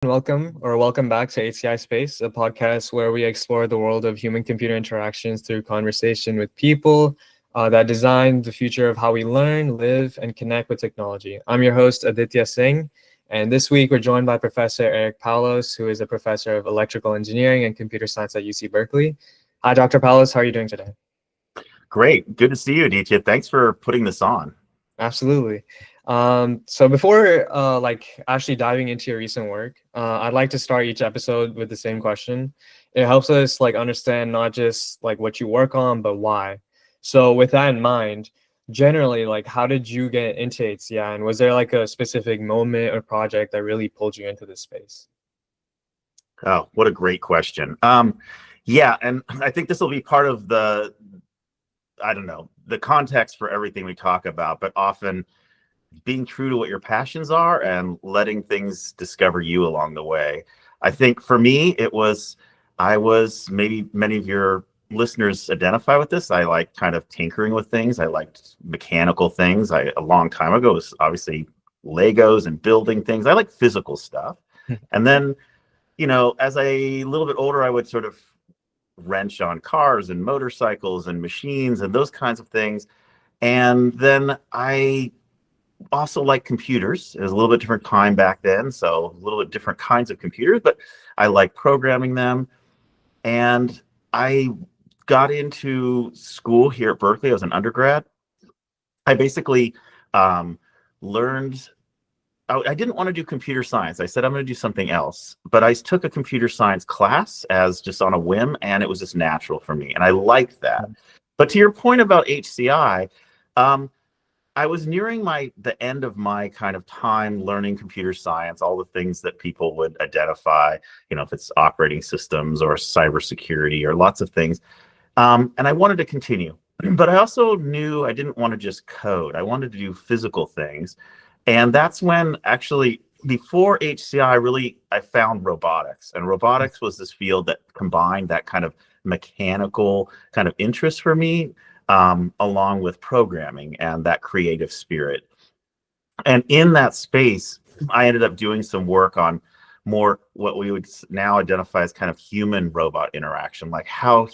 Welcome back to HCI-space, a podcast where we explore the world of human-computer interactions through conversation with people that design the future of how we learn, live, and connect with technology. I'm your host, Aditya Singh, and this week we're joined by Professor Eric Paulos, who is a professor of electrical engineering and computer science at UC Berkeley. Hi, Dr. Paulos. How are you doing today? Great. Good to see you, Aditya. Thanks for putting this on. Absolutely. So before actually diving into your recent work, I'd like to start each episode with the same question. It helps us understand not just what you work on, but why. So with that in mind, generally how did you get into HCI, and was there a specific moment or project that really pulled you into this space? Oh, what a great question. Yeah, and I think this will be part of the context for everything we talk about, but often being true to what your passions are and letting things discover you along the way. I think for me, maybe many of your listeners identify with this. I like kind of tinkering with things. I liked mechanical things. A long time ago was obviously Legos and building things. I like physical stuff. And then, as a little bit older, I would sort of wrench on cars and motorcycles and machines and those kinds of things. And then I also like computers. It was a little bit different time back then, so a little bit different kinds of computers, but I like programming them. And I got into school here at Berkeley. I was an undergrad. I basically learned, I didn't want to do computer science. I said, I'm going to do something else. But I took a computer science class as just on a whim, and it was just natural for me. And I liked that. But to your point about HCI, I was nearing the end of my kind of time learning computer science, all the things that people would identify, if it's operating systems or cybersecurity or lots of things. And I wanted to continue. But I also knew I didn't want to just code. I wanted to do physical things. And that's when actually, before HCI, I found robotics. And robotics was this field that combined that kind of mechanical kind of interest for me, along with programming and that creative spirit. And in that space, I ended up doing some work on more what we would now identify as kind of human-robot interaction, like how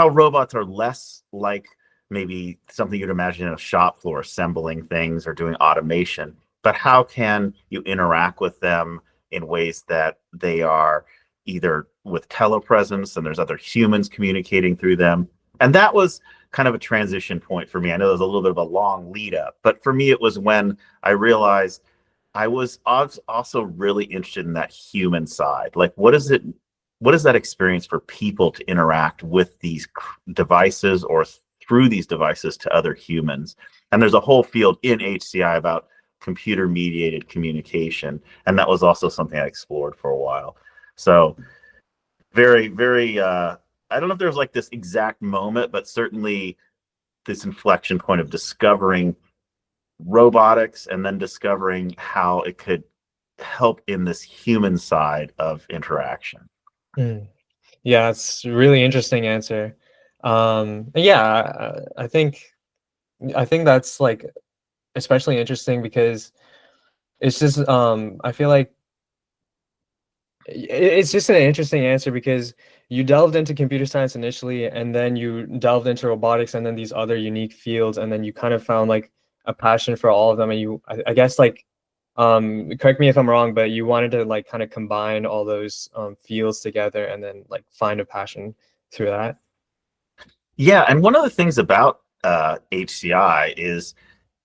robots are less like maybe something you'd imagine in a shop floor, assembling things or doing automation, but how can you interact with them in ways that they are either with telepresence and there's other humans communicating through them. And that was kind of a transition point for me. I know there was a little bit of a long lead up, but for me, it was when I realized I was also really interested in that human side. Like, what is that experience for people to interact with these devices or through these devices to other humans? And there's a whole field in HCI about computer mediated communication. And that was also something I explored for a while. So very, very, I don't know if there's this exact moment, but certainly this inflection point of discovering robotics and then discovering how it could help in this human side of interaction. Yeah, it's a really interesting answer. Yeah, I think that's especially interesting because it's just I feel like it's just an interesting answer because you delved into computer science initially, and then you delved into robotics, and then these other unique fields, and then you kind of found a passion for all of them. And I guess correct me if I'm wrong, but you wanted to kind of combine all those fields together, and then find a passion through that. Yeah, and one of the things about HCI is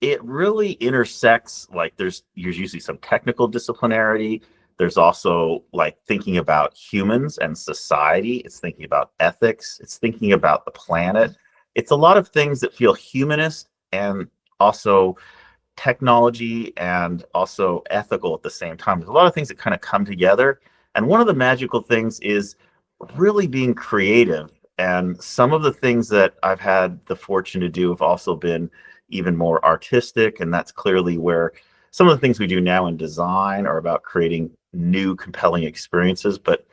it really intersects. There's usually some technical disciplinarity. There's also thinking about humans and society. It's thinking about ethics. It's thinking about the planet. It's a lot of things that feel humanist and also technology and also ethical at the same time. There's a lot of things that kind of come together. And one of the magical things is really being creative. And some of the things that I've had the fortune to do have also been even more artistic. And that's clearly where some of the things we do now in design are about creating new, compelling experiences. But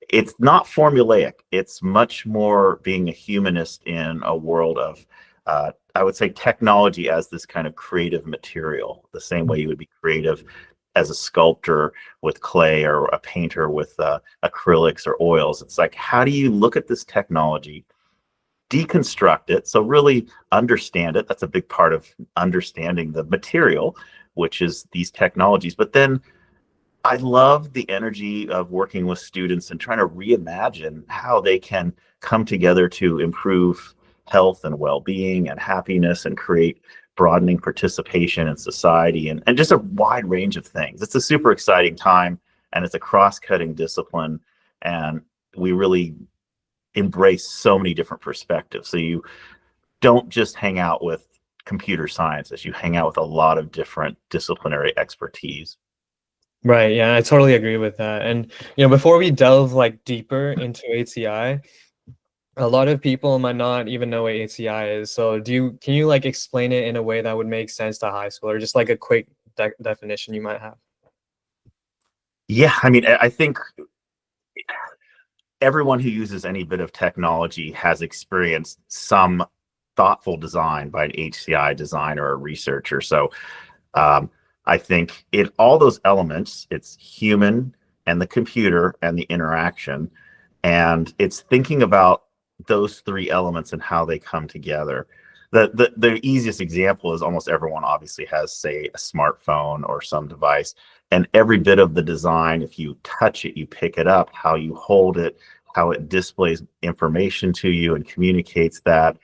it's not formulaic. It's much more being a humanist in a world of, I would say, technology as this kind of creative material, the same way you would be creative as a sculptor with clay or a painter with acrylics or oils. It's like, how do you look at this technology, deconstruct it, so really understand it? That's a big part of understanding the material, which is these technologies. But then I love the energy of working with students and trying to reimagine how they can come together to improve health and well-being and happiness and create broadening participation in society, and just a wide range of things. It's a super exciting time, and it's a cross-cutting discipline, and we really embrace so many different perspectives. So you don't just hang out with computer scientists, you hang out with a lot of different disciplinary expertise. Right. Yeah, I totally agree with that. And before we delve like deeper into HCI, a lot of people might not even know what HCI is. So can you like explain it in a way that would make sense to high school, or just like a quick definition you might have? Yeah, I mean, I think everyone who uses any bit of technology has experienced some thoughtful design by an HCI designer or researcher. So um, I think all those elements, it's human and the computer and the interaction, and it's thinking about those three elements and how they come together. The easiest example is almost everyone obviously has, say, a smartphone or some device, and every bit of the design, if you touch it, you pick it up, how you hold it, how it displays information to you and communicates that,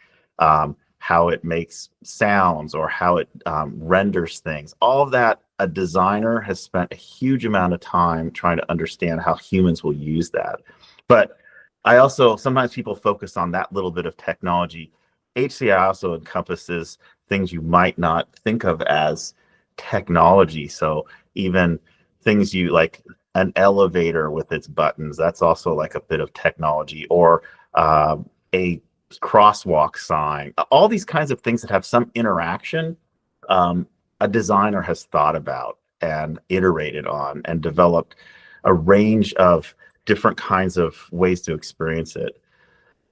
how it makes sounds or how it renders things. All of that, a designer has spent a huge amount of time trying to understand how humans will use that. But I also, sometimes people focus on that little bit of technology. HCI also encompasses things you might not think of as technology. So even things you like, an elevator with its buttons, that's also like a bit of technology, or a crosswalk sign. All these kinds of things that have some interaction, a designer has thought about and iterated on and developed a range of different kinds of ways to experience it.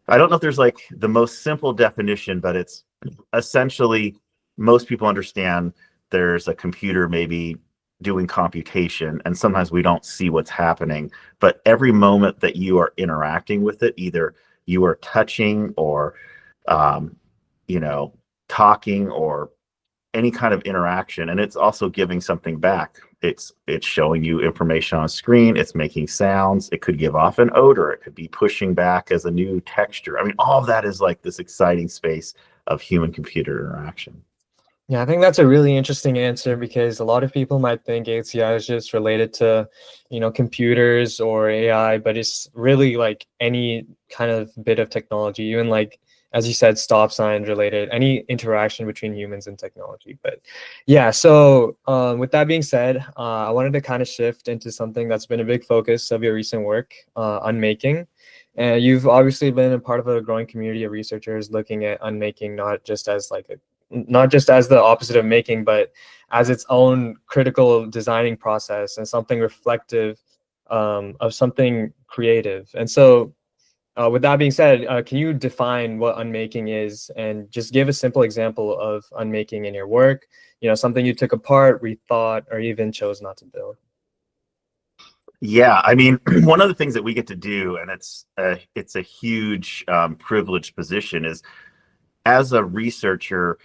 I don't know if there's like the most simple definition, but it's essentially, most people understand there's a computer maybe doing computation, and sometimes we don't see what's happening. But every moment that you are interacting with it, either you are touching or, um, you know, talking or any kind of interaction, and it's also giving something back. It's showing you information on a screen, it's making sounds, it could give off an odor, it could be pushing back as a new texture. I mean, all of that is like this exciting space of human computer interaction. Yeah, I think that's a really interesting answer, because a lot of people might think HCI is just related to, computers or AI, but it's really like any kind of bit of technology, even like, as you said, stop signs related, any interaction between humans and technology. But yeah, so with that being said, I wanted to kind of shift into something that's been a big focus of your recent work, unmaking. And you've obviously been a part of a growing community of researchers looking at unmaking not just as the opposite of making, but as its own critical designing process and something reflective, of something creative. And so, with that being said, can you define what unmaking is and just give a simple example of unmaking in your work? Something you took apart, rethought, or even chose not to build. Yeah, I mean, one of the things that we get to do, and it's a huge privileged position, is as a researcher,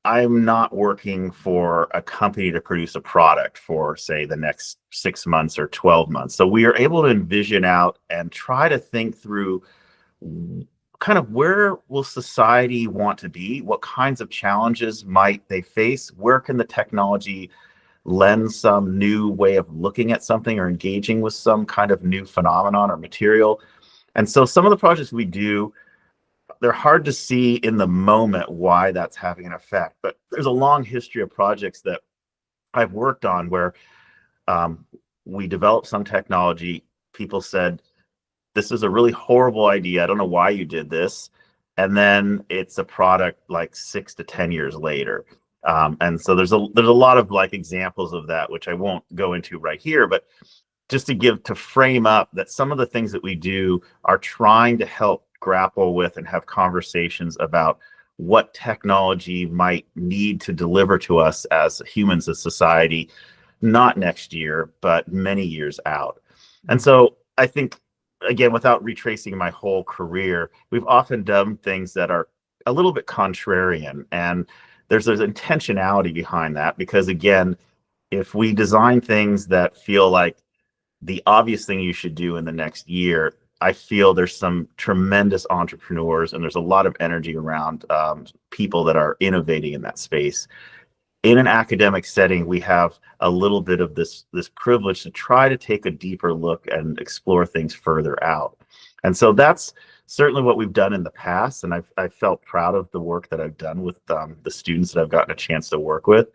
I'm not working for a company to produce a product for, say, the next 6 months or 12 months. So we are able to envision out and try to think through kind of where will society want to be? What kinds of challenges might they face? Where can the technology lend some new way of looking at something or engaging with some kind of new phenomenon or material? And so some of the projects we do, they're hard to see in the moment why that's having an effect. But there's a long history of projects that I've worked on where um, we developed some technology. People said, this is a really horrible idea. I don't know why you did this. And then it's a product like 6 to 10 years later. And so there's a lot of like examples of that, which I won't go into right here, but just to frame up that some of the things that we do are trying to help grapple with and have conversations about what technology might need to deliver to us as humans, as society, not next year, but many years out. And so I think, again, without retracing my whole career, we've often done things that are a little bit contrarian. And there's intentionality behind that because, again, if we design things that feel like the obvious thing you should do in the next year, I feel there's some tremendous entrepreneurs and there's a lot of energy around people that are innovating in that space. In an academic setting, we have a little bit of this privilege to try to take a deeper look and explore things further out. And so that's certainly what we've done in the past. And I've felt proud of the work that I've done with the students that I've gotten a chance to work with.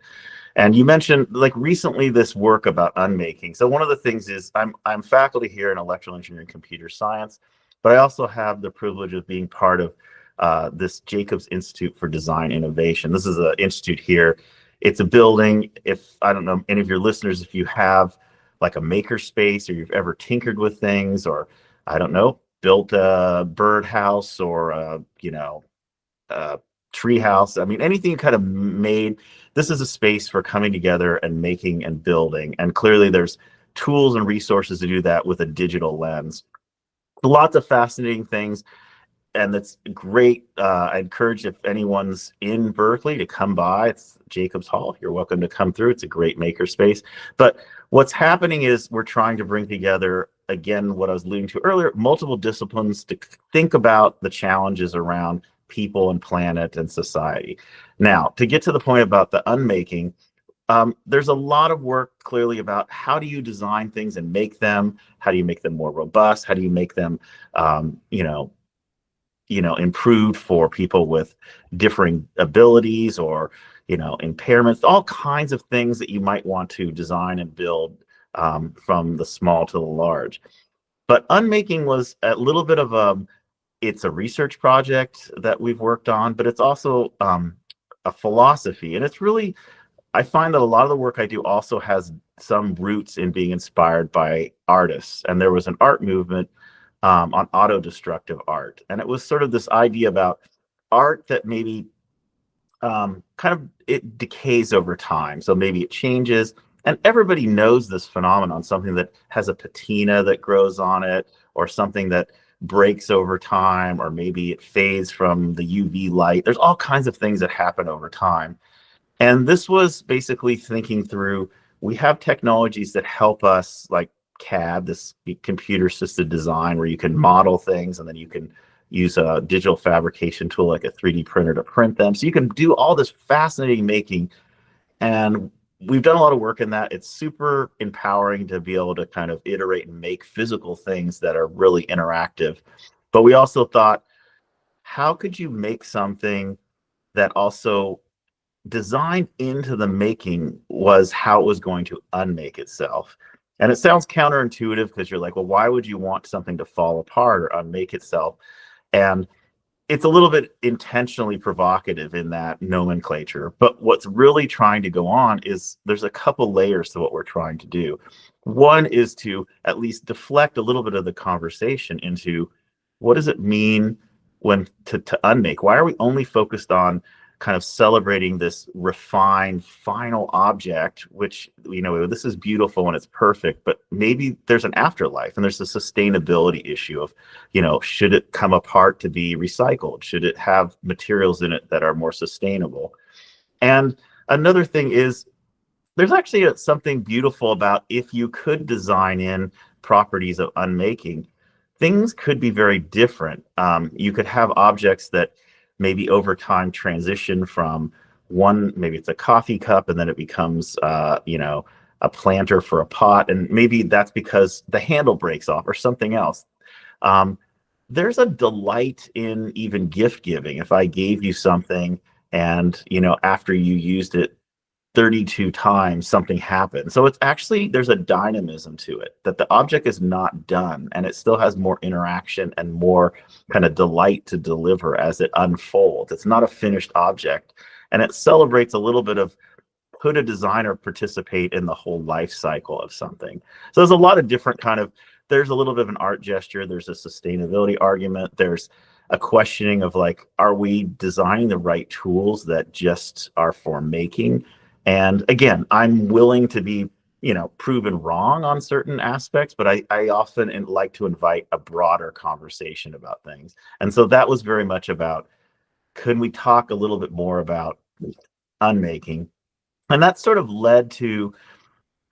And you mentioned like recently this work about unmaking. So one of the things is I'm faculty here in electrical engineering and computer science, but I also have the privilege of being part of this Jacobs Institute for Design Innovation. This is an institute here. It's a building. If I don't know any of your listeners, if you have like a maker space or you've ever tinkered with things, or I don't know, built a birdhouse or a tree house. I mean, anything you kind of made. This is a space for coming together and making and building. And clearly, there's tools and resources to do that with a digital lens. Lots of fascinating things. And that's great. I encourage if anyone's in Berkeley to come by. It's Jacobs Hall. You're welcome to come through. It's a great maker space. But what's happening is we're trying to bring together, again, what I was alluding to earlier, multiple disciplines to think about the challenges around people and planet and society. Now, to get to the point about the unmaking, there's a lot of work clearly about how do you design things and make them, how do you make them more robust, how do you make them, improved for people with differing abilities or, impairments, all kinds of things that you might want to design and build from the small to the large. But unmaking was a little bit of it's a research project that we've worked on, but it's also a philosophy. And it's really, I find that a lot of the work I do also has some roots in being inspired by artists. And there was an art movement on auto-destructive art. And it was sort of this idea about art that maybe it decays over time. So maybe it changes. And everybody knows this phenomenon, something that has a patina that grows on it, or something that breaks over time, or maybe it fades from the UV light. There's all kinds of things that happen over time. And this was basically thinking through, we have technologies that help us, like CAD, this computer assisted design, where you can model things and then you can use a digital fabrication tool like a 3D printer to print them. So you can do all this fascinating making. And we've done a lot of work in that. It's super empowering to be able to kind of iterate and make physical things that are really interactive. But we also thought, how could you make something that also designed into the making was how it was going to unmake itself? And it sounds counterintuitive because you're like, well, why would you want something to fall apart or unmake itself? And it's a little bit intentionally provocative in that nomenclature. But what's really trying to go on is there's a couple layers to what we're trying to do. One is to at least deflect a little bit of the conversation into what does it mean when to unmake? Why are we only focused on kind of celebrating this refined final object, which, this is beautiful and it's perfect, but maybe there's an afterlife and there's a sustainability issue of, should it come apart to be recycled? Should it have materials in it that are more sustainable? And another thing is, there's actually something beautiful about if you could design in properties of unmaking, things could be very different. You could have objects that maybe over time transition from one, maybe it's a coffee cup and then it becomes, a planter for a pot. And maybe that's because the handle breaks off or something else. There's a delight in even gift giving. If I gave you something and, after you used it 32 times, something happened. So it's actually, there's a dynamism to it, that the object is not done and it still has more interaction and more kind of delight to deliver as it unfolds. It's not a finished object, and it celebrates a little bit of, could a designer participate in the whole life cycle of something? So there's a lot of different there's a little bit of an art gesture, there's a sustainability argument, there's a questioning of like, are we designing the right tools that just are for making? And again, I'm willing to be proven wrong on certain aspects, but I often like to invite a broader conversation about things. And so that was very much about, could we talk a little bit more about unmaking? And that sort of led to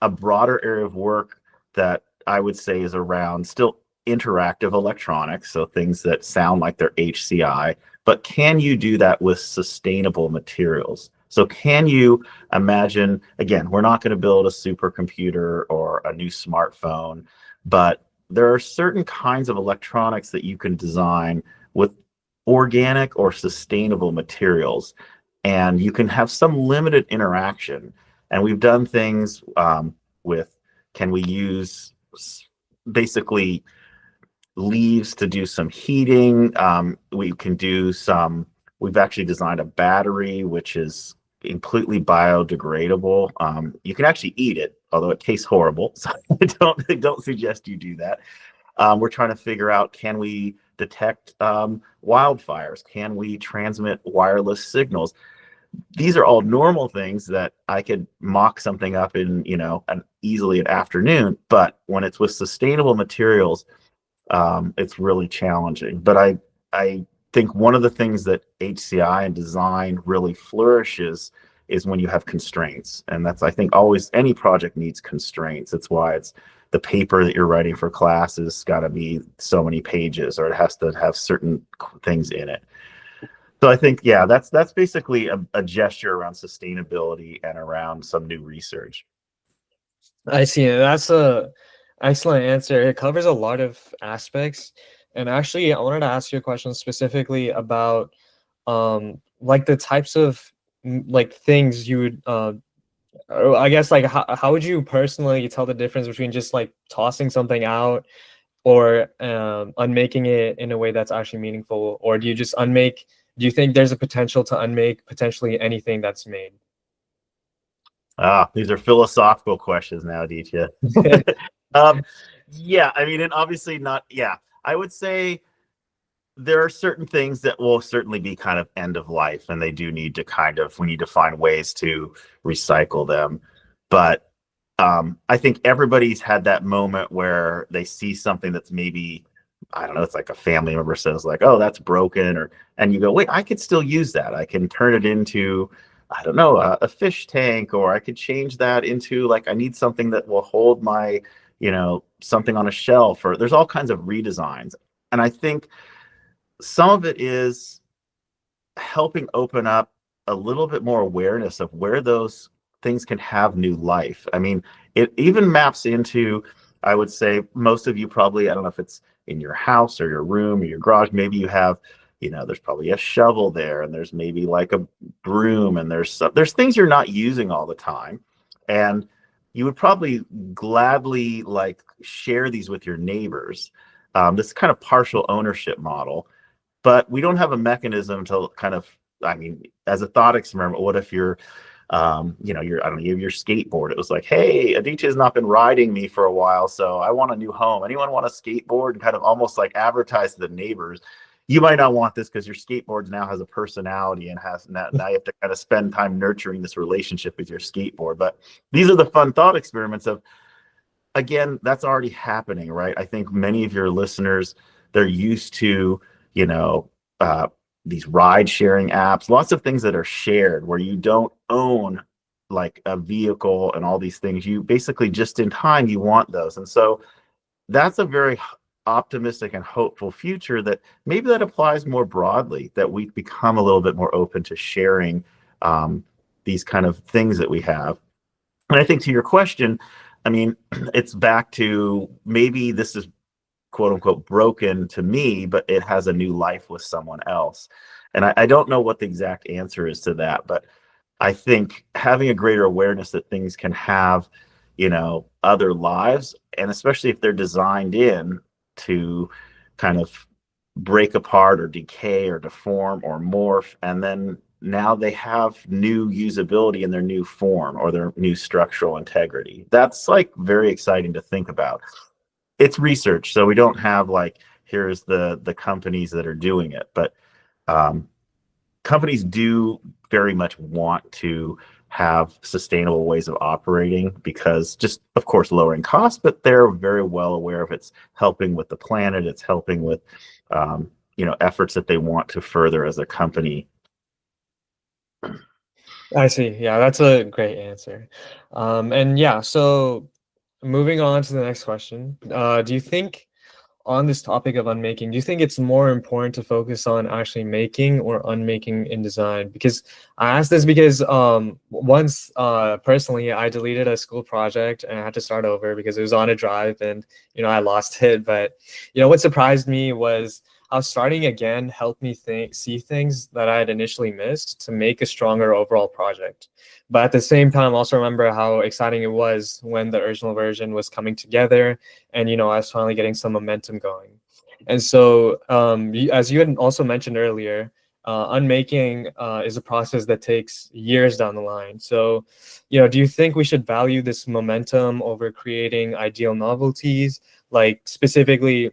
a broader area of work that I would say is around still interactive electronics, so things that sound like they're HCI, but can you do that with sustainable materials? So can you imagine, again, we're not going to build a supercomputer or a new smartphone, but there are certain kinds of electronics that you can design with organic or sustainable materials, and you can have some limited interaction. And we've done things with, can we use basically leaves to do some heating? We can do some, we've actually designed a battery which is completely biodegradable. You can actually eat it, although it tastes horrible. So I don't suggest you do that. We're trying to figure out, can we detect wildfires? Can we transmit wireless signals? These are all normal things that I could mock something up in, easily an afternoon. But when it's with sustainable materials, it's really challenging. But I think one of the things that HCI and design really flourishes is when you have constraints. And that's, I think, always, any project needs constraints. It's why it's the paper that you're writing for class has got to be so many pages, or it has to have certain things in it. So I think, yeah, that's basically a gesture around sustainability and around some new research. I see. That's a excellent answer. It covers a lot of aspects. And actually, I wanted to ask you a question specifically about like the types of like things you would or I guess like how would you personally tell the difference between just like tossing something out or unmaking it in a way that's actually meaningful? Or do you just unmake? Do you think there's a potential to unmake potentially anything that's made? These are philosophical questions now, Aditya. um, yeah, I mean, and obviously not. Yeah, I would say there are certain things that will certainly be kind of end of life, and they do need to we need to find ways to recycle them. But I think everybody's had that moment where they see something that's maybe, I don't know, it's like a family member says like, oh, that's broken, and you go, wait, I could still use that. I can turn it into, I don't know, a fish tank, or I could change that into, like, I need something that will hold my, something on a shelf, or there's all kinds of redesigns. And I think some of it is helping open up a little bit more awareness of where those things can have new life. I mean, it even maps into, I would say, most of you probably, I don't know if it's in your house or your room or your garage, maybe you have, there's probably a shovel there, and there's maybe like a broom, and there's things you're not using all the time. And you would probably gladly like share these with your neighbors. This kind of partial ownership model, but we don't have a mechanism to kind of, I mean, as a thought experiment, what if you're, I don't know, you have your skateboard. It was like, hey, Aditya has not been riding me for a while, so I want a new home. Anyone want a skateboard? And kind of almost like advertise to the neighbors. You might not want this because your skateboard now has a personality, and now you have to kind of spend time nurturing this relationship with your skateboard. But these are the fun thought experiments of, again, that's already happening, right? I think many of your listeners, they're used to, you know, uh, these ride sharing apps, lots of things that are shared where you don't own like a vehicle and all these things. You basically, just in time, you want those. And so that's a very optimistic and hopeful future that maybe that applies more broadly, that we've become a little bit more open to sharing these kind of things that we have. And I think, to your question, I mean, it's back to, maybe this is quote unquote broken to me, but it has a new life with someone else. And I don't know what the exact answer is to that, but I think having a greater awareness that things can have, other lives, and especially if they're designed in to kind of break apart or decay or deform or morph, and then now they have new usability in their new form or their new structural integrity. That's like very exciting to think about. It's research, so we don't have like, here's the companies that are doing it, but companies do very much want to have sustainable ways of operating, because just, of course, lowering costs, but they're very well aware of it's helping with the planet, it's helping with efforts that they want to further as a company. I see. Yeah, that's a great answer. And yeah, so moving on to the next question. Do you think on this topic of unmaking, do you think it's more important to focus on actually making or unmaking in design? Because I asked this because once personally I deleted a school project and I had to start over because it was on a drive and I lost it. But what surprised me was how starting again helped me see things that I had initially missed to make a stronger overall project. But at the same time, also remember how exciting it was when the original version was coming together and I was finally getting some momentum going. And so as you had also mentioned earlier, unmaking is a process that takes years down the line. So do you think we should value this momentum over creating ideal novelties? Like specifically,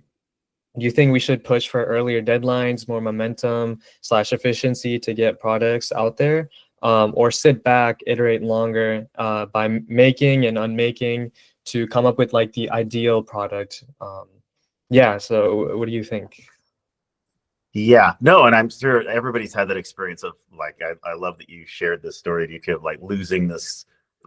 do you think we should push for earlier deadlines, more momentum / efficiency to get products out there, or sit back, iterate longer by making and unmaking to come up with like the ideal product? Yeah. So what do you think? Yeah, no, and I'm sure everybody's had that experience of like, I love that you shared this story, you could like losing this.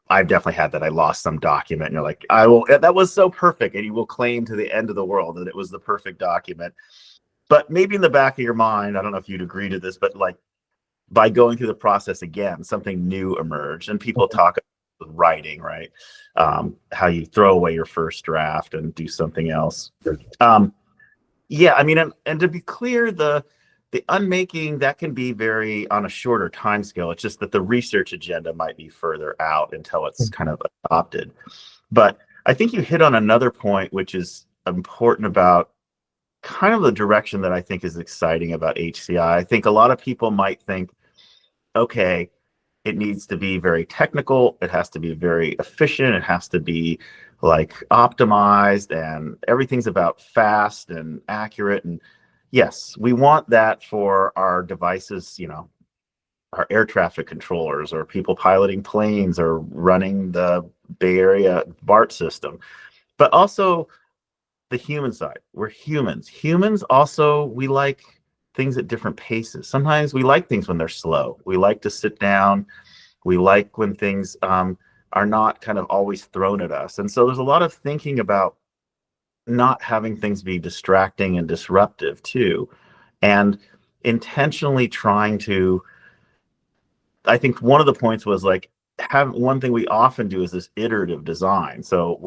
I've definitely had that. I lost some document and you're like, that was so perfect. And you will claim to the end of the world that it was the perfect document. But maybe in the back of your mind, I don't know if you'd agree to this, but like by going through the process again, something new emerged. And people talk about writing, right? How you throw away your first draft and do something else. Yeah, I mean, and to be clear, the unmaking, that can be very on a shorter time scale. It's just that the research agenda might be further out until it's kind of adopted. But I think you hit on another point, which is important about kind of the direction that I think is exciting about HCI. I think a lot of people might think, okay, it needs to be very technical, it has to be very efficient, it has to be like optimized, and everything's about fast and accurate. And yes, we want that for our devices, our air traffic controllers or people piloting planes or running the Bay Area BART system. But also the human side. We're humans. Humans also, we like things at different paces. Sometimes we like things when they're slow. We like to sit down. We like when things are not kind of always thrown at us. And so there's a lot of thinking about not having things be distracting and disruptive too. And intentionally trying to, I think one of the points was like, one thing we often do is this iterative design. So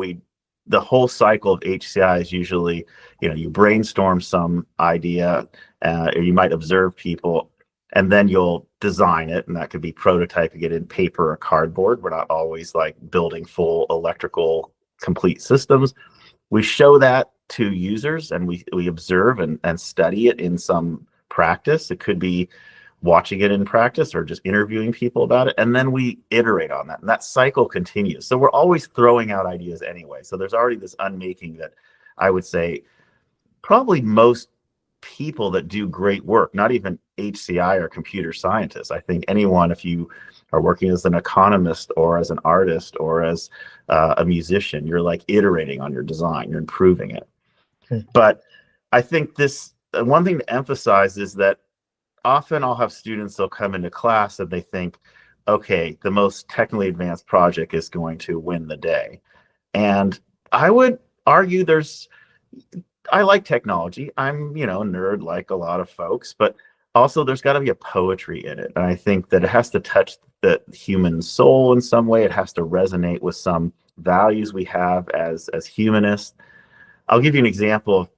the whole cycle of HCI is usually, you brainstorm some idea, or you might observe people, and then you'll design it. And that could be prototyping it in paper or cardboard. We're not always like building full electrical complete systems. We show that to users and we observe and study it in some practice. It could be watching it in practice or just interviewing people about it. And then we iterate on that. And that cycle continues. So we're always throwing out ideas anyway. So there's already this unmaking that I would say probably most people that do great work, not even HCI or computer scientists. I think anyone, if you are working as an economist or as an artist or as a musician, you're like iterating on your design, you're improving it. But I think one thing to emphasize is that often I'll have students, they'll come into class and they think, okay, the most technically advanced project is going to win the day. And I would argue I like technology. I'm, a nerd like a lot of folks, but also there's got to be a poetry in it. And I think that it has to touch the human soul in some way. It has to resonate with some values we have as humanists. I'll give you an example.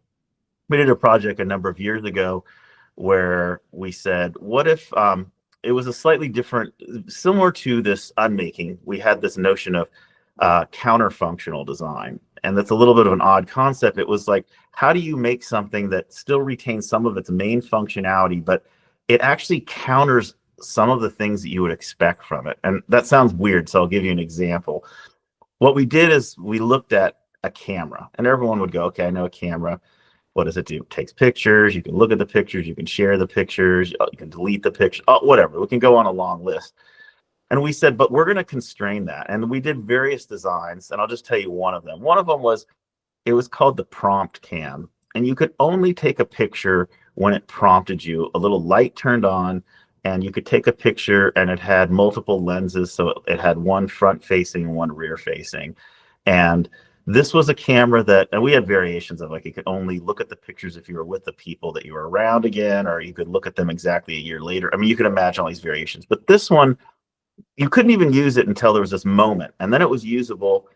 We did a project a number of years ago where we said, what if it was a slightly different, similar to this unmaking, we had this notion of counter-functional design. And that's a little bit of an odd concept. It was like, how do you make something that still retains some of its main functionality, but it actually counters some of the things that you would expect from it? And that sounds weird, so I'll give you an example. What we did is we looked at a camera, and everyone would go, okay, I know a camera. What does it do? It takes pictures. You can look at the pictures. You can share the pictures. You can delete the picture. Oh, whatever. We can go on a long list. And we said, but we're going to constrain that. And we did various designs, and I'll just tell you one of them. One of them was, it was called the prompt cam. And you could only take a picture when it prompted you. A little light turned on, and you could take a picture, and it had multiple lenses. So it had one front facing and one rear facing. And this was a camera that, and we had variations of, like, you could only look at the pictures if you were with the people that you were around again, or you could look at them exactly a year later. I mean, you could imagine all these variations, but this one, you couldn't even use it until there was this moment, and then it was usable.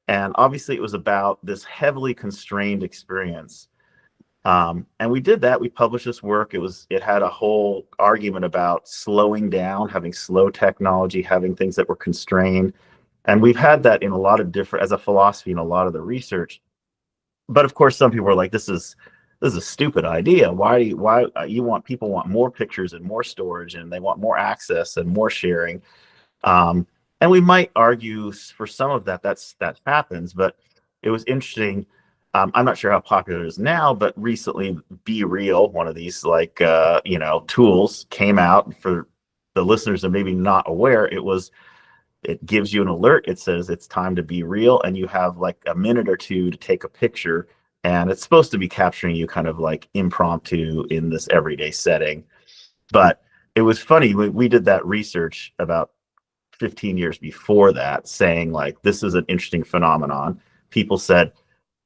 And obviously it was about this heavily constrained experience. And we did that. We published this work. It had a whole argument about slowing down, having slow technology, having things that were constrained. And we've had that in a lot of different, as a philosophy in a lot of the research. But of course, some people are like, this is a stupid idea. Why you want, people want more pictures and more storage, and they want more access and more sharing. And we might argue for some of that, that happens, but it was interesting. I'm not sure how popular it is now, but recently Be Real, one of these tools, came out. For the listeners that are maybe not aware, it gives you an alert. It says it's time to be real, and you have like a minute or two to take a picture, and it's supposed to be capturing you kind of like impromptu in this everyday setting. But it was funny, we did that research about 15 years before that, saying like, this is an interesting phenomenon. People said,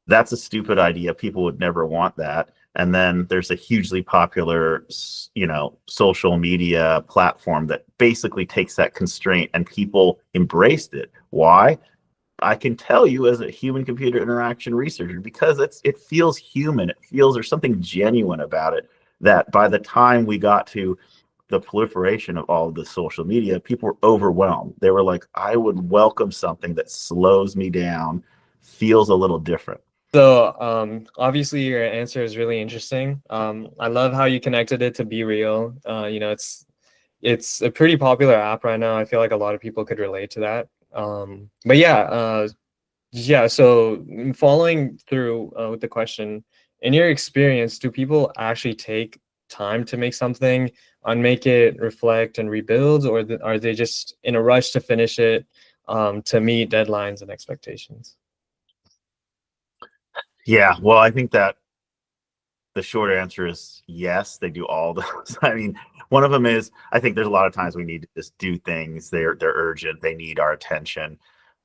that's a stupid idea, people would never want that. And then there's a hugely popular, social media platform that basically takes that constraint, and people embraced it. Why? I can tell you, as a human computer interaction researcher, because it feels human. It feels, there's something genuine about it, that by the time we got to the proliferation of all of the social media, people were overwhelmed. They were like, I would welcome something that slows me down, feels a little different. So obviously your answer is really interesting. I love how you connected it to Be Real. It's a pretty popular app right now. I feel like a lot of people could relate to that. But yeah. So following through with the question, in your experience, do people actually take time to make something, unmake it, reflect, and rebuild, or are they just in a rush to finish it to meet deadlines and expectations? Yeah, well, I think that the short answer is yes, they do all those. I mean, one of them is, I think there's a lot of times we need to just do things. They're urgent. They need our attention.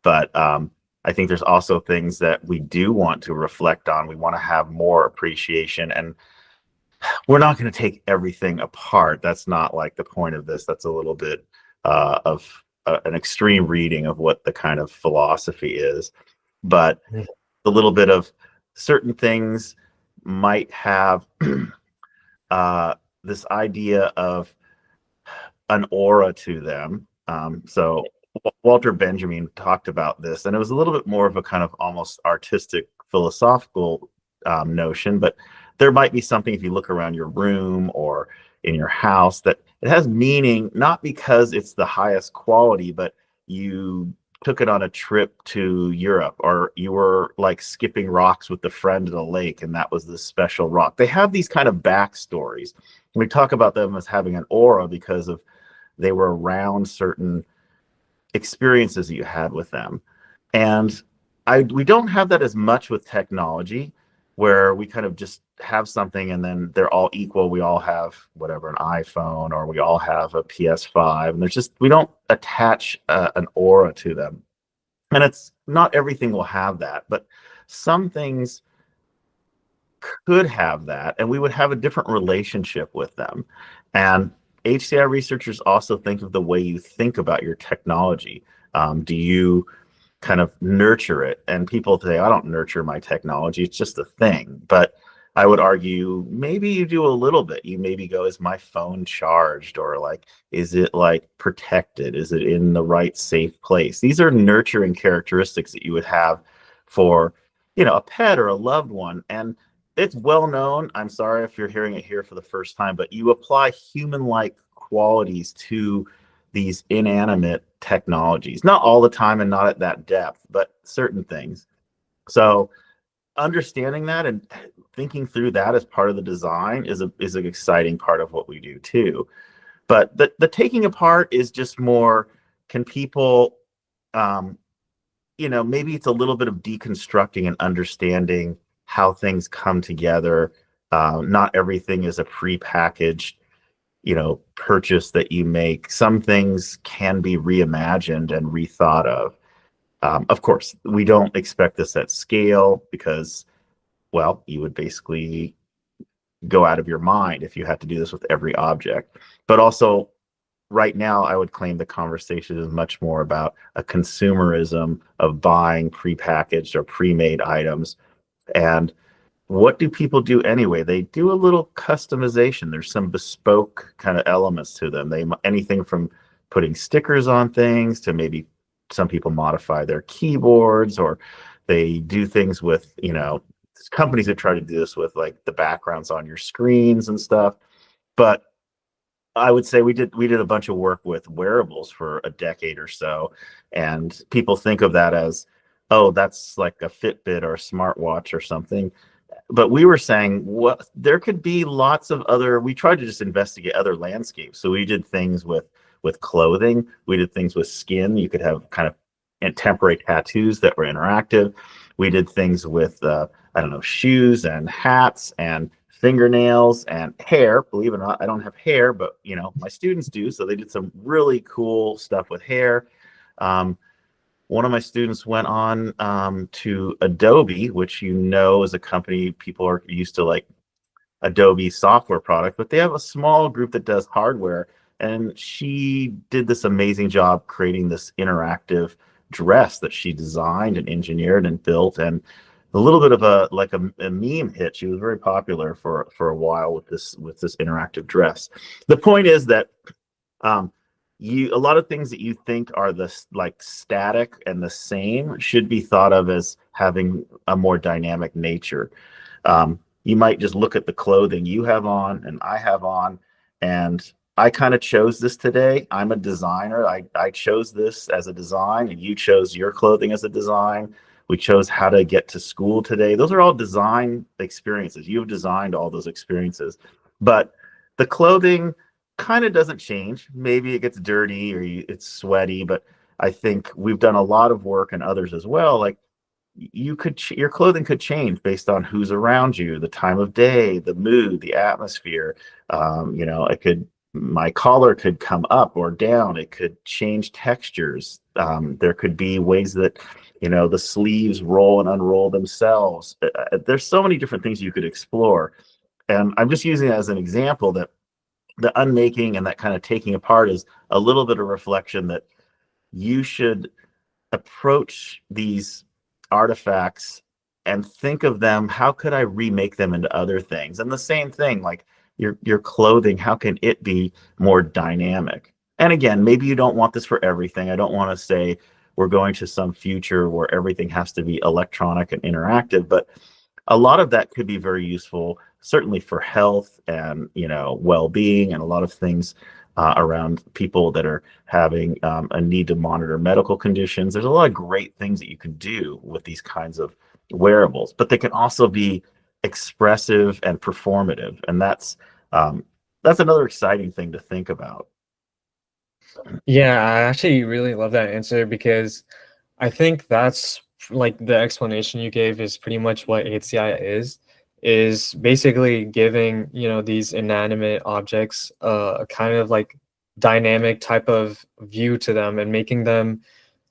But I think there's also things that we do want to reflect on. We want to have more appreciation, and we're not going to take everything apart. That's not like the point of this. That's a little bit of an extreme reading of what the kind of philosophy is. But a little bit of certain things might have this idea of an aura to them. So Walter Benjamin talked about this, and it was a little bit more of a kind of almost artistic, philosophical notion. But there might be something, if you look around your room or in your house, that it has meaning, not because it's the highest quality, but you took it on a trip to Europe, or you were like skipping rocks with a friend at a lake, and that was this special rock. They have these kind of backstories. We talk about them as having an aura because of they were around certain experiences that you had with them. And we don't have that as much with technology, where we kind of just have something and then they're all equal. We all have whatever, an iPhone, or we all have a PS5, and we don't attach an aura to them. And it's not everything will have that, but some things could have that, and we would have a different relationship with them. And HCI researchers also think of the way you think about your technology. Do you kind of nurture it? And people say, I don't nurture my technology, it's just a thing. But I would argue maybe you do a little bit. You maybe go, is my phone charged? Or like, is it like protected? Is it in the right safe place? These are nurturing characteristics that you would have for, a pet or a loved one. And it's well known. I'm sorry if you're hearing it here for the first time, but you apply human-like qualities to these inanimate technologies. Not all the time and not at that depth, but certain things. So understanding that and thinking through that as part of the design is an exciting part of what we do too. But the taking apart is just more can people, um, maybe it's a little bit of deconstructing and understanding how things come together. Not everything is a prepackaged, purchase that you make. Some things can be reimagined and rethought of. Of course, we don't expect this at scale because, well, you would basically go out of your mind if you had to do this with every object. But also, right now, I would claim the conversation is much more about a consumerism of buying prepackaged or pre-made items. And what do people do anyway? They do a little customization. There's some bespoke kind of elements to them. Anything from putting stickers on things to maybe some people modify their keyboards, or they do things with, companies that try to do this with like the backgrounds on your screens and stuff. But I would say we did a bunch of work with wearables for a decade or so, and people think of that as, oh, that's like a Fitbit or a smartwatch or something. But we were saying, what, there could be lots of other. We tried to just investigate other landscapes. So we did things with clothing. We did things with skin. You could have kind of temporary tattoos that were interactive. We did things with I don't know, shoes and hats and fingernails and hair. Believe it or not, I don't have hair, but my students do. So they did some really cool stuff with hair. Um, One of my students went on to Adobe, which is a company people are used to, like Adobe software product, but they have a small group that does hardware. And she did this amazing job creating this interactive dress that she designed and engineered and built, and a little bit of a meme hit. She was very popular for a while with this interactive dress. The point is that um, a lot of things that you think are like static and the same should be thought of as having a more dynamic nature. You might just look at the clothing you have on and I have on, and I kind of chose this today. I'm a designer. I chose this as a design, and you chose your clothing as a design. We chose how to get to school today. Those are all design experiences. You've designed all those experiences. But the clothing kind of doesn't change. Maybe it gets dirty or it's sweaty, but I think we've done a lot of work, and others as well. Like, your clothing could change based on who's around you, the time of day, the mood, the atmosphere. It could, my collar could come up or down. It could change textures. There could be ways that the sleeves roll and unroll themselves. There's so many different things you could explore, and I'm just using it as an example that the unmaking and that kind of taking apart is a little bit of reflection that you should approach these artifacts and think of them, how could I remake them into other things? And the same thing, like your clothing, how can it be more dynamic? And again, maybe you don't want this for everything. I don't want to say we're going to some future where everything has to be electronic and interactive, but a lot of that could be very useful, certainly for health and well-being, and a lot of things around people that are having a need to monitor medical conditions. There's a lot of great things that you can do with these kinds of wearables, but they can also be expressive and performative, and that's another exciting thing to think about. Yeah, I actually really love that answer because I think that's like the explanation you gave is pretty much what HCI is basically giving, these inanimate objects a kind of like dynamic type of view to them and making them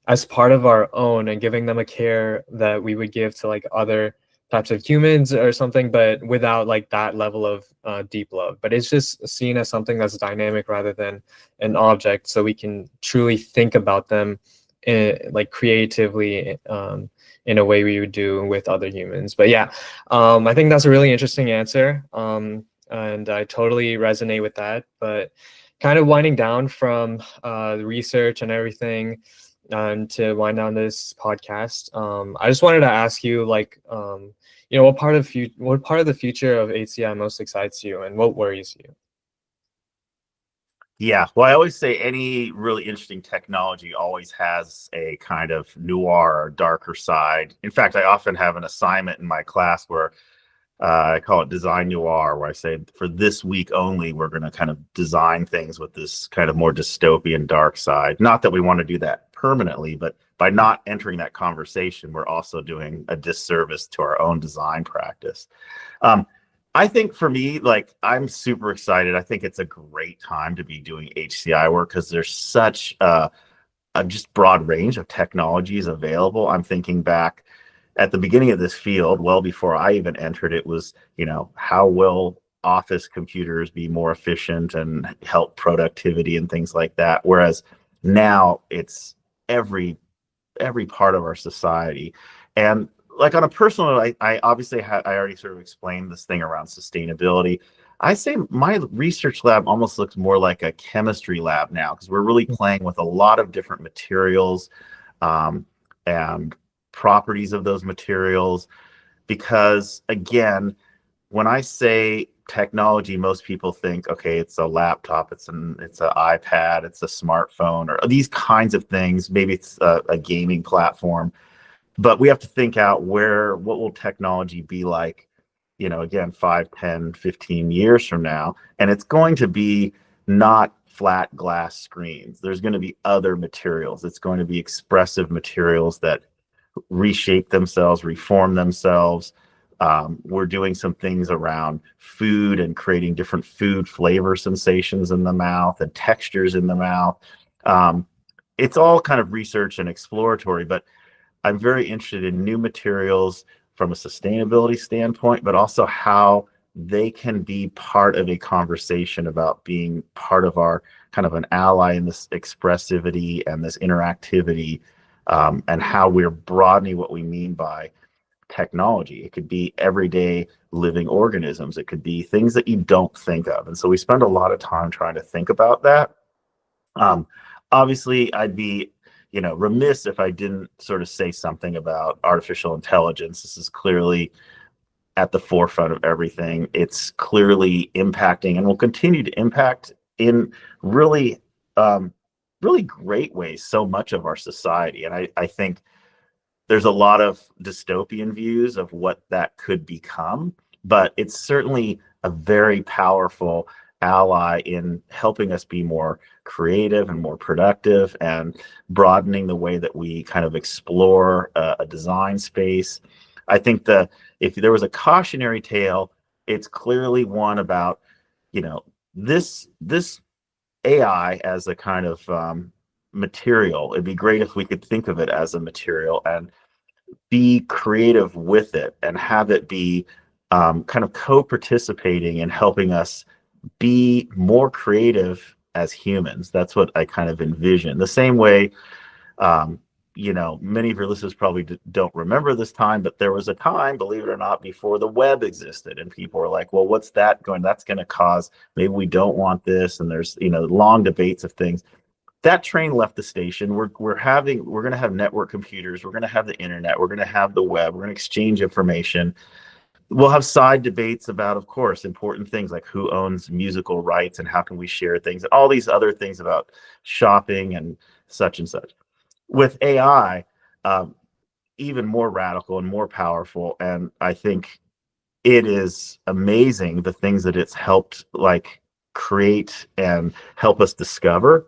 as part of our own and giving them a care that we would give to like other types of humans or something, but without like that level of deep love. But it's just seen as something that's dynamic rather than an object, so we can truly think about them like creatively, in a way we would do with other humans. But yeah, I think that's a really interesting answer, and I totally resonate with that. But kind of winding down from the research and everything, and to wind down this podcast, I just wanted to ask you, like, what part of the future of HCI most excites you, and what worries you? Yeah, well, I always say any really interesting technology always has a kind of noir or darker side. In fact, I often have an assignment in my class where I call it design noir, where I say for this week only, we're going to kind of design things with this kind of more dystopian dark side. Not that we want to do that permanently, but by not entering that conversation, we're also doing a disservice to our own design practice. Um, I think for me, like, I'm super excited. I think it's a great time to be doing HCI work because there's such a just broad range of technologies available. I'm thinking back at the beginning of this field, well before I even entered, it was, how will office computers be more efficient and help productivity and things like that. Whereas now it's every every part of our society. And like on a personal note, I obviously I already sort of explained this thing around sustainability. I say my research lab almost looks more like a chemistry lab now because we're really playing with a lot of different materials, um, and properties of those materials. Because again, when I say technology, most people think, okay, it's a laptop, it's an iPad, it's a smartphone, or these kinds of things. Maybe it's a gaming platform, but we have to think out what will technology be like, again, 5, 10, 15 years from now. And it's going to be not flat glass screens. There's going to be other materials. It's going to be expressive materials that reshape themselves, reform themselves. We're doing some things around food and creating different food flavor sensations in the mouth and textures in the mouth. Um, it's all kind of research and exploratory, but I'm very interested in new materials from a sustainability standpoint, but also how they can be part of a conversation about being part of our kind of an ally in this expressivity and this interactivity, and how we're broadening what we mean by technology. It could be everyday living organisms. It could be things that you don't think of. And so we spend a lot of time trying to think about that. Um, Obviously, I'd be, remiss if I didn't sort of say something about artificial intelligence. This is clearly at the forefront of everything. It's clearly impacting and will continue to impact in really, really great ways so much of our society. And I think there's a lot of dystopian views of what that could become, but it's certainly a very powerful ally in helping us be more creative and more productive and broadening the way that we kind of explore a design space. I think if there was a cautionary tale, it's clearly one about, this AI as a kind of material. It'd be great if we could think of it as a material and be creative with it and have it be kind of co-participating in helping us be more creative as humans. That's what I kind of envision. The same way, many of your listeners probably don't remember this time, but there was a time, believe it or not, before the web existed, and people were like, "Well, what's that going? That's going to cause. Maybe we don't want this." And there's long debates of things. That train left the station. We're going to have network computers. We're going to have the internet. We're going to have the web. We're going to exchange information. We'll have side debates about, of course, important things like who owns musical rights and how can we share things and all these other things about shopping and such and such. With AI, um, even more radical and more powerful. And I think it is amazing the things that it's helped like create and help us discover.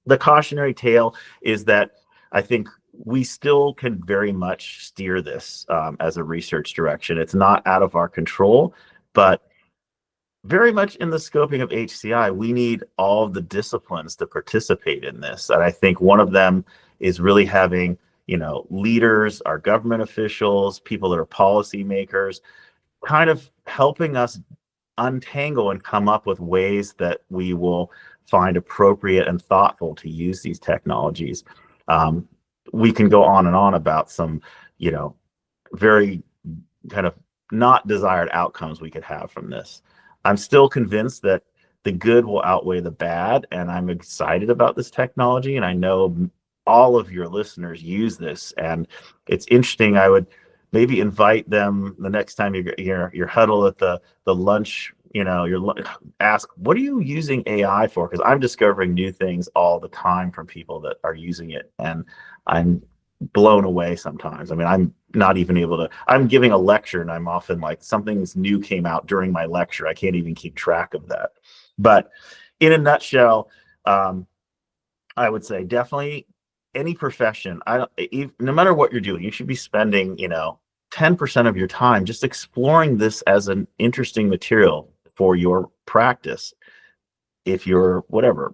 The cautionary tale is that I think we still can very much steer this as a research direction. It's not out of our control, but very much in the scoping of HCI, we need all of the disciplines to participate in this. And I think one of them is really having, leaders, our government officials, people that are policymakers, kind of helping us untangle and come up with ways that we will find appropriate and thoughtful to use these technologies. Um, we can go on and on about some, very kind of not desired outcomes we could have from this. I'm still convinced that the good will outweigh the bad, and I'm excited about this technology. And I know all of your listeners use this, and it's interesting. I would maybe invite them the next time you're huddle at the lunch. Ask, what are you using AI for? Because I'm discovering new things all the time from people that are using it, and I'm blown away sometimes. I mean, not even able to. I'm giving a lecture and I'm often like something's new came out during my lecture. I can't even keep track of that. But in a nutshell, um, I would say definitely any profession. I don't, no matter what you're doing, you should be spending 10% of your time just exploring this as an interesting material for your practice. If you're whatever,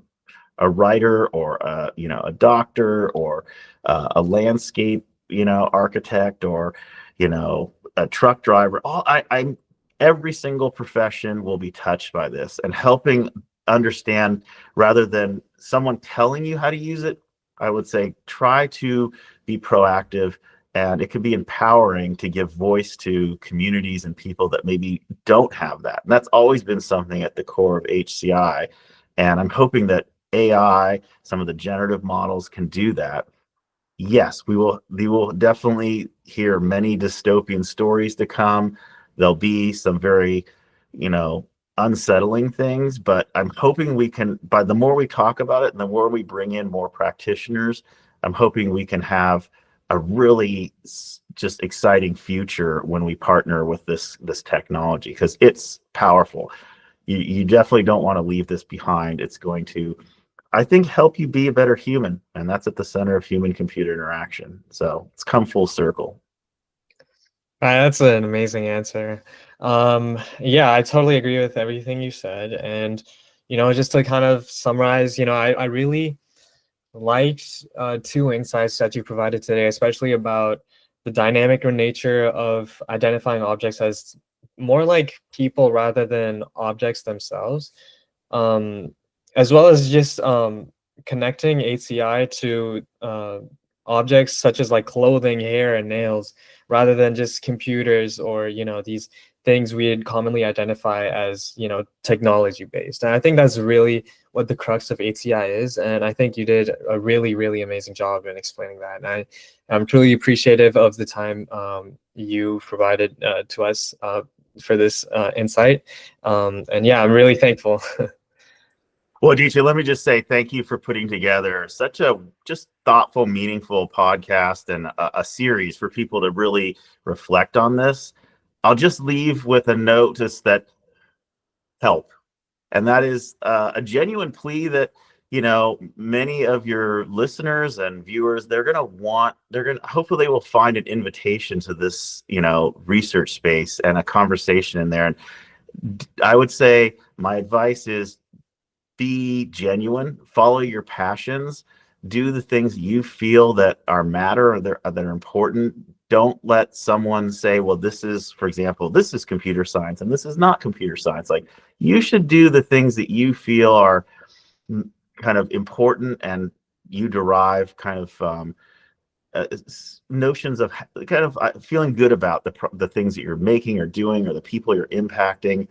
a writer or a doctor or a landscape architect or a truck driver, I'm every single profession will be touched by this, and helping understand rather than someone telling you how to use it. I would say try to be proactive, and it could be empowering to give voice to communities and people that maybe don't have that. And that's always been something at the core of HCI, and I'm hoping that AI, some of the generative models can do that. Yes, we will definitely hear many dystopian stories to come. There'll be some very, you know, unsettling things, but I'm hoping we can, by the more we talk about it and the more we bring in more practitioners, I'm hoping we can have a really just exciting future when we partner with this technology, because it's powerful. You definitely don't want to leave this behind. It's going to, I think, help you be a better human, and that's at the center of human computer interaction. So it's come full circle. That's an amazing answer. Yeah, I totally agree with everything you said. And, just to kind of summarize, I really liked two insights that you provided today, especially about the dynamic nature of identifying objects as more like people rather than objects themselves, um, as well as just connecting HCI to objects such as like clothing, hair, and nails, rather than just computers or these things we'd commonly identify as technology based. And I think that's really what the crux of HCI is. And I think you did a really, really amazing job in explaining that. And I'm truly appreciative of the time you provided to us for this insight. And yeah, I'm really thankful. Well, DJ, let me just say thank you for putting together such a just thoughtful, meaningful podcast and a series for people to really reflect on this. I'll just leave with a notice that help. And that is a genuine plea that many of your listeners and viewers, they're going to hopefully they will find an invitation to this research space and a conversation in there. And I would say my advice is be genuine, follow your passions, do the things you feel that are matter or that are important. Don't let someone say, well, this is, for example, this is computer science and this is not computer science. Like, you should do the things that you feel are kind of important, and you derive kind of notions of kind of feeling good about the things that you're making or doing or the people you're impacting.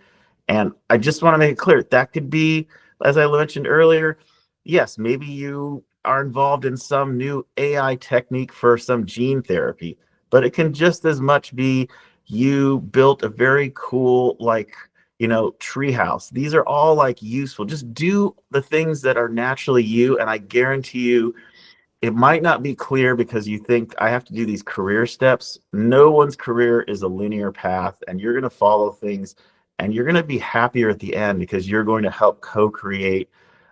And I just want to make it clear that could be, as I mentioned earlier, yes, maybe you are involved in some new AI technique for some gene therapy, but it can just as much be you built a very cool, like, treehouse. These are all like useful. Just do the things that are naturally you, and I guarantee you it might not be clear because you think I have to do these career steps. No one's career is a linear path, and you're going to follow things, and you're going to be happier at the end because you're going to help co-create